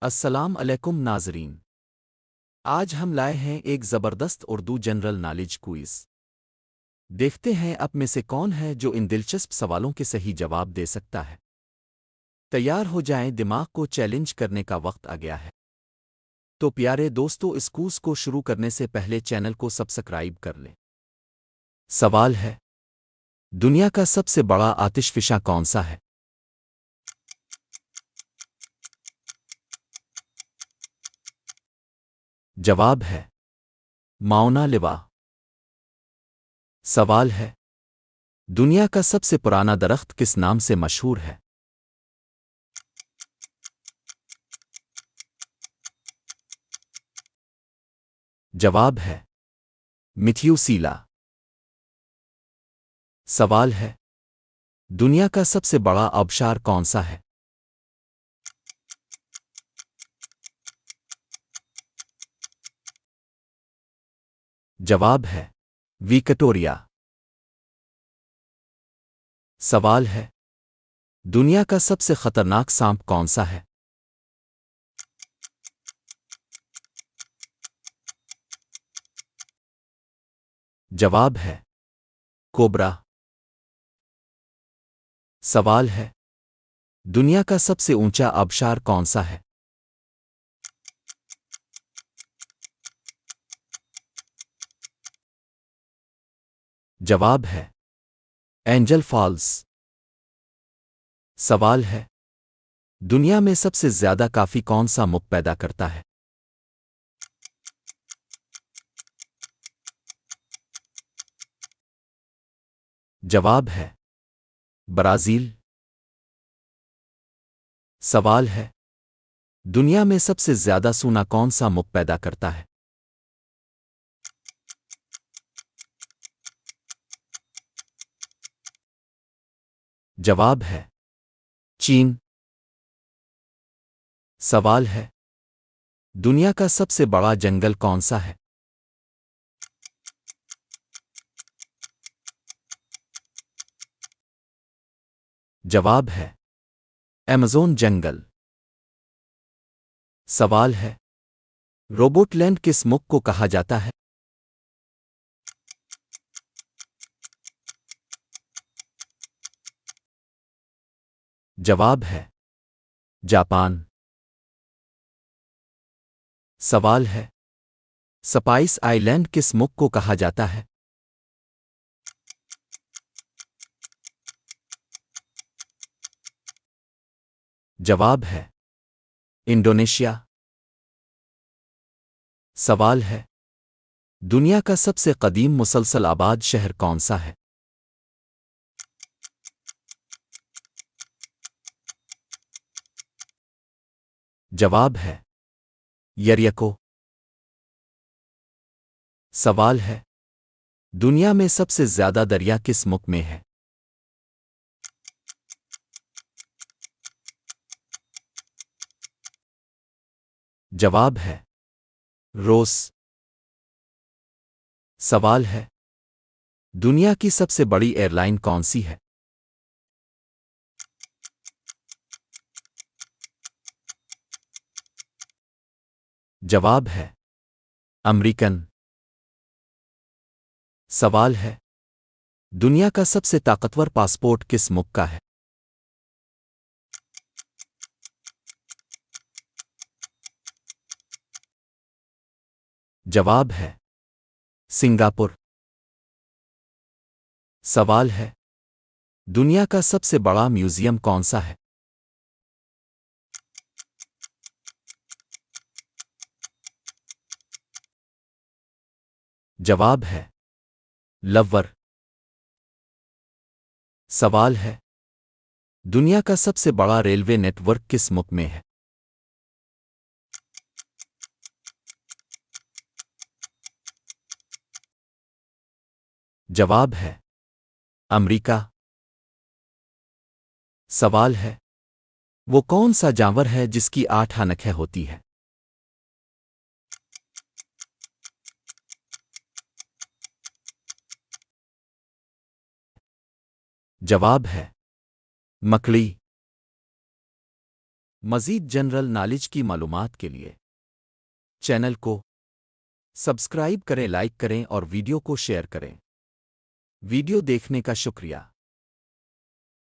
अस्सलाम अलैकुम नाज़रीन। आज हम लाए हैं एक ज़बरदस्त उर्दू जनरल नॉलेज क्विज़। देखते हैं अब में से कौन है जो इन दिलचस्प सवालों के सही जवाब दे सकता है। तैयार हो जाएं, दिमाग को चैलेंज करने का वक्त आ गया है। तो प्यारे दोस्तों, इस क्विज़ को शुरू करने से पहले चैनल को सब्सक्राइब कर लें। सवाल है, दुनिया का सबसे बड़ा आतिशफिशा कौन सा है? जवाब है माउना लिवा। सवाल है, दुनिया का सबसे पुराना दरख्त किस नाम से मशहूर है? जवाब है मिथियुसीला। सवाल है, दुनिया का सबसे बड़ा आबशार कौन सा है? जवाब है विक्टोरिया। सवाल है, दुनिया का सबसे खतरनाक सांप कौन सा है? जवाब है कोबरा। सवाल है, दुनिया का सबसे ऊंचा आबशार कौन सा है? जवाब है एंजल फॉल्स। सवाल है, दुनिया में सबसे ज्यादा कॉफी कौन सा मुल्क पैदा करता है? जवाब है ब्राजील। सवाल है, दुनिया में सबसे ज्यादा सोना कौन सा मुल्क पैदा करता है? जवाब है चीन। सवाल है, दुनिया का सबसे बड़ा जंगल कौन सा है? जवाब है अमेज़न जंगल। सवाल है, रोबोटलैंड किस मुल्क को कहा जाता है? जवाब है जापान। सवाल है, स्पाइस आइलैंड किस मुल्क को कहा जाता है? जवाब है इंडोनेशिया। सवाल है, दुनिया का सबसे कदीम मुसलसल आबाद शहर कौन सा है? जवाब है यरिको। सवाल है, दुनिया में सबसे ज्यादा दरिया किस मुल्क में है? जवाब है रोस। सवाल है, दुनिया की सबसे बड़ी एयरलाइन कौन सी है? जवाब है अमेरिकन। सवाल है, दुनिया का सबसे ताकतवर पासपोर्ट किस मुल्क का है? जवाब है सिंगापुर। सवाल है, दुनिया का सबसे बड़ा म्यूजियम कौन सा है? जवाब है लवर। सवाल है, दुनिया का सबसे बड़ा रेलवे नेटवर्क किस मुल्क में है? जवाब है अमेरिका। सवाल है, वो कौन सा जानवर है जिसकी 8 आंखें होती है? जवाब है मकड़ी। मज़ीद जनरल नॉलेज की मालूमात के लिए चैनल को सब्सक्राइब करें, लाइक करें और वीडियो को शेयर करें। वीडियो देखने का शुक्रिया।